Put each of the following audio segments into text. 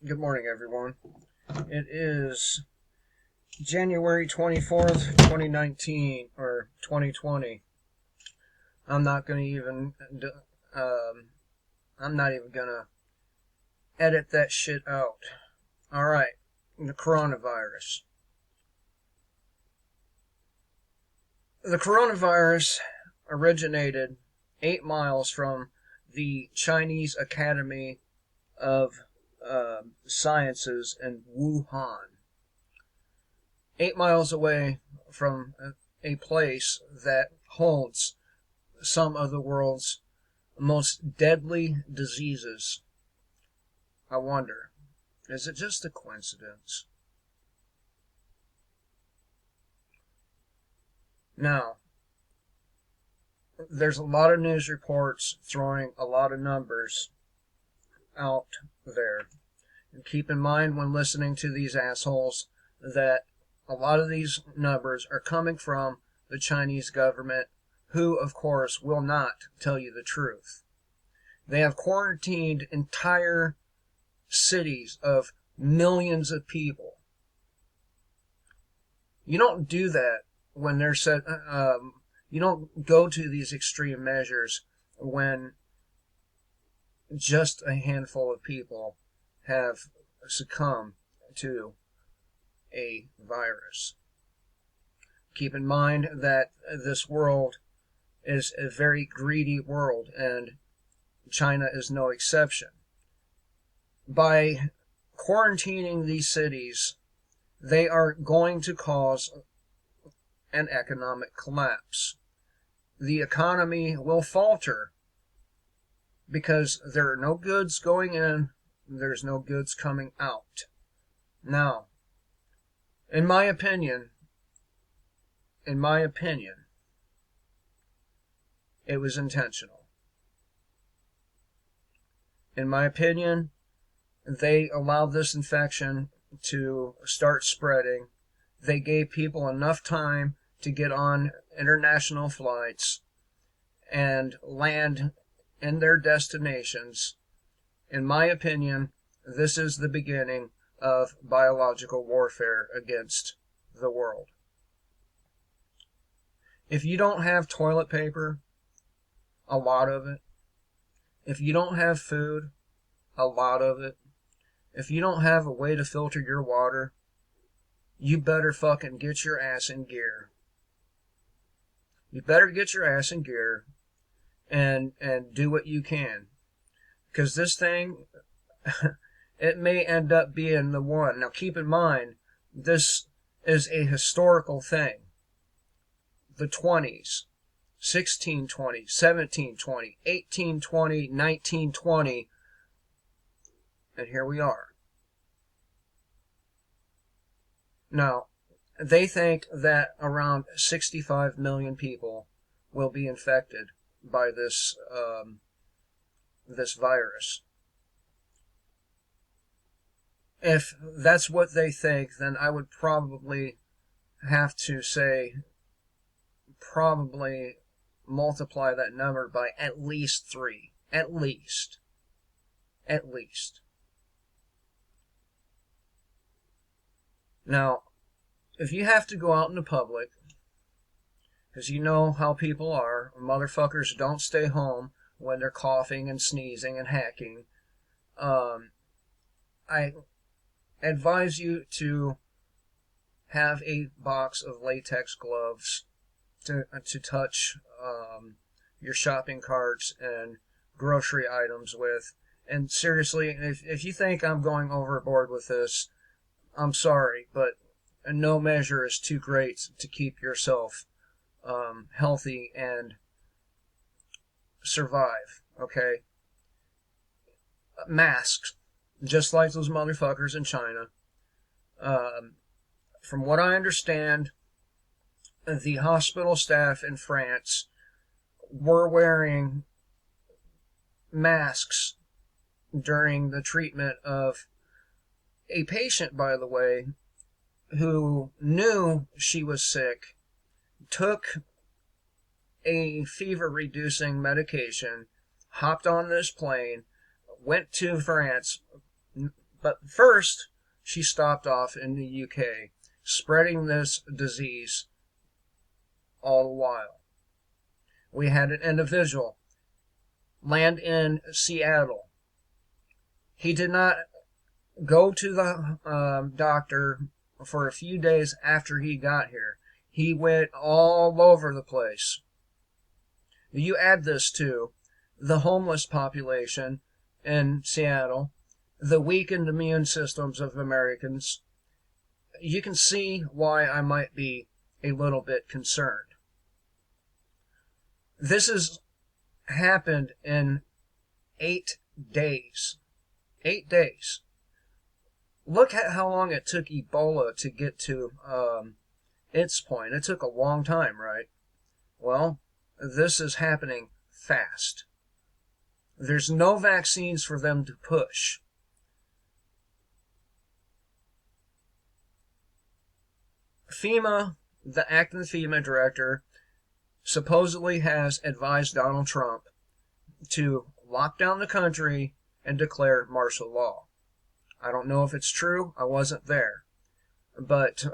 Good morning, everyone. It is January 24th, 2019, or 2020. I'm not going to even, I'm not even going to edit that shit out. Alright, the coronavirus. The coronavirus originated 8 miles from the Chinese Academy of Sciences in Wuhan. 8 miles away from a place that holds some of the world's most deadly diseases. I wonder, is it just a coincidence? Now, there's a lot of news reports throwing a lot of numbers out there. And keep in mind when listening to these assholes that a lot of these numbers are coming from the Chinese government, who, of course, will not tell you the truth. They have quarantined entire cities of millions of people. You don't do that when they're said. You don't go to these extreme measures when just a handful of people have succumbed to a virus. Keep in mind that this world is a very greedy world, and China is no exception. By quarantining these cities, they are going to cause an economic collapse. The economy will falter because there are no goods going in, there's no goods coming out. Now, in my opinion, it was intentional. In my opinion, they allowed this infection to start spreading. They gave people enough time to get on international flights and land in their destinations. In my opinion, this is the beginning of biological warfare against the world. If you don't have toilet paper, a lot of it. If you don't have food, a lot of it. If you don't have a way to filter your water, you better fucking get your ass in gear. You better get your ass in gear and do what you can. Because this thing, it may end up being the one. Now keep in mind, this is a historical thing. The 20s, 1620, 1720, 1820, 1920, and here we are. Now, they think that around 65 million people will be infected by this virus. If that's what they think, then I would probably have to say probably multiply that number by at least 3. At least. Now, if you have to go out in the public, because you know how people are, motherfuckers don't stay home when they're coughing and sneezing and hacking, I advise you to have a box of latex gloves to touch your shopping carts and grocery items with. And seriously, if you think I'm going overboard with this, I'm sorry, but no measure is too great to keep yourself healthy and survive, okay? Masks, just like those motherfuckers in China. From what I understand, the hospital staff in France were wearing masks during the treatment of a patient, by the way, who knew she was sick, took a fever-reducing medication, hopped on this plane, went to France, But first, she stopped off in the UK, spreading this disease all the while. We had an individual land in Seattle. He did not go to the doctor for a few days after he got here. He went all over the place. You add this to the homeless population in Seattle, the weakened immune systems of Americans, you can see why I might be a little bit concerned. This has happened in 8 days. 8 days. Look at how long it took Ebola to get to its point. It took a long time, right? Well, this is happening fast. There's no vaccines for them to push. FEMA, the acting FEMA director, supposedly has advised Donald Trump to lock down the country and declare martial law. I don't know if it's true. I wasn't there. But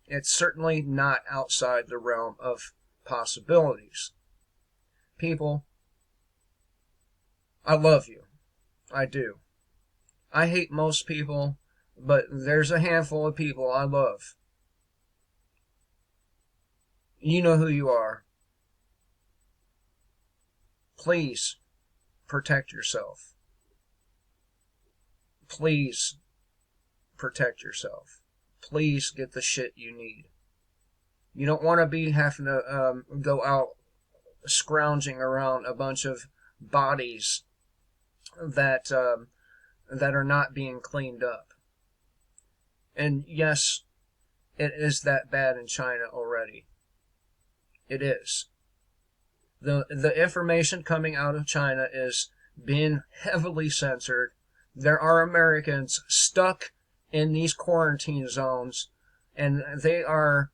it's certainly not outside the realm of possibilities. People, I love you. I do. I hate most people, but there's a handful of people I love. You know who you are. Please protect yourself. Please protect yourself. Please get the shit you need. You don't want to be having to go out scrounging around a bunch of bodies that are not being cleaned up. And yes, it is that bad in China already. It is. The information coming out of China is being heavily censored. There are Americans stuck in these quarantine zones, and they are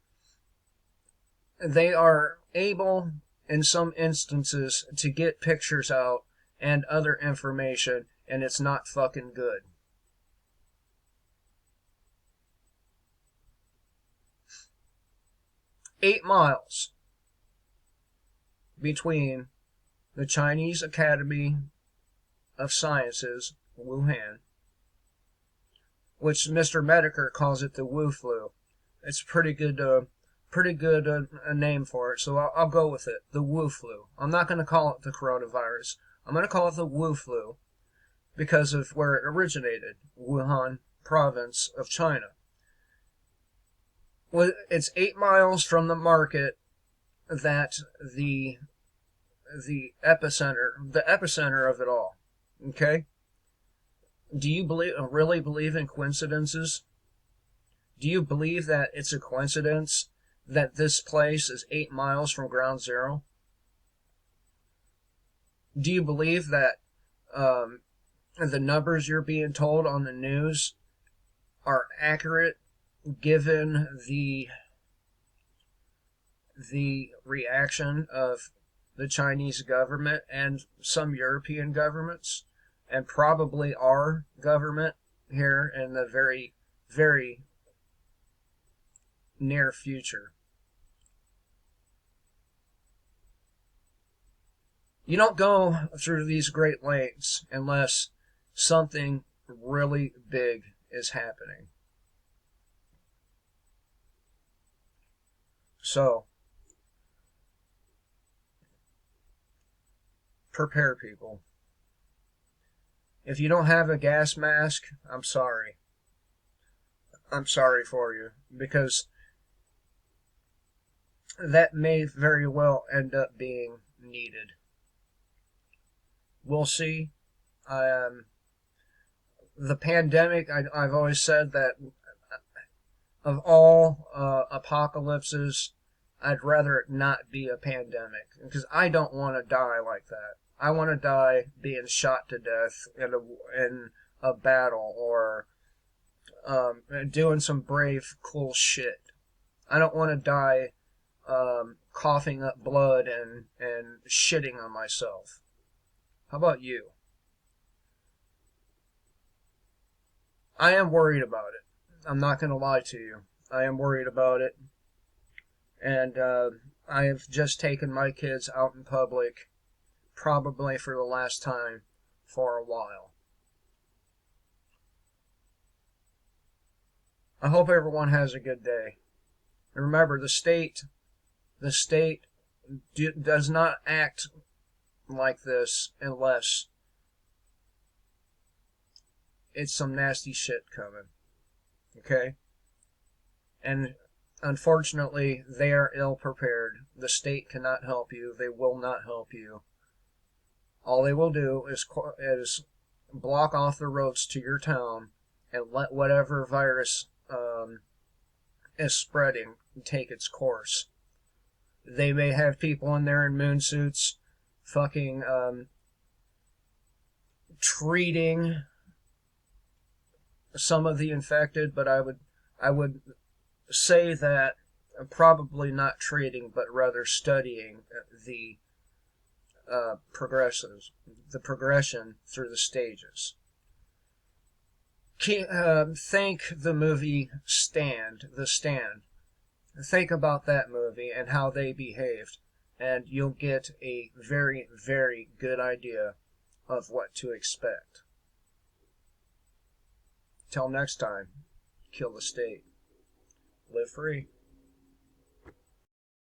able, in some instances, to get pictures out and other information, and it's not fucking good. Eight miles between the Chinese Academy of Sciences, Wuhan, which Mr. Medicare calls it the Wu flu. It's a pretty good name for it, so I'll go with it. The Wu flu. I'm not going to call it the coronavirus. I'm going to call it the Wu flu because of where it originated, Wuhan province of China. Well, it's 8 miles from the market that the epicenter of it all. Okay? Do you really believe in coincidences? Do you believe that it's a coincidence that this place is 8 miles from ground zero? Do you believe that the numbers you're being told on the news are accurate given the reaction of the Chinese government and some European governments, and probably our government here in the very, very near future? You don't go through these great lengths unless something really big is happening. So, prepare, people. If you don't have a gas mask, I'm sorry. I'm sorry for you, because that may very well end up being needed. We'll see. The pandemic, I've always said that of all apocalypses, I'd rather it not be a pandemic, because I don't want to die like that. I want to die being shot to death in a battle, or doing some brave, cool shit. I don't want to die coughing up blood and shitting on myself. How about you? I am worried about it. I'm not going to lie to you. I am worried about it. And I have just taken my kids out in public, probably for the last time for a while. I hope everyone has a good day. And remember, the state does not act like this unless it's some nasty shit coming. Okay? And unfortunately, they are ill prepared. The state cannot help you. They will not help you. All they will do is block off the roads to your town and let whatever virus is spreading take its course. They may have people in there in moon suits, fucking treating some of the infected, but I would say that probably not treating, but rather studying the progression through the stages. Think the movie The Stand. Think about that movie and how they behaved, and you'll get a very, very good idea of what to expect. Till next time, kill the state. Live free.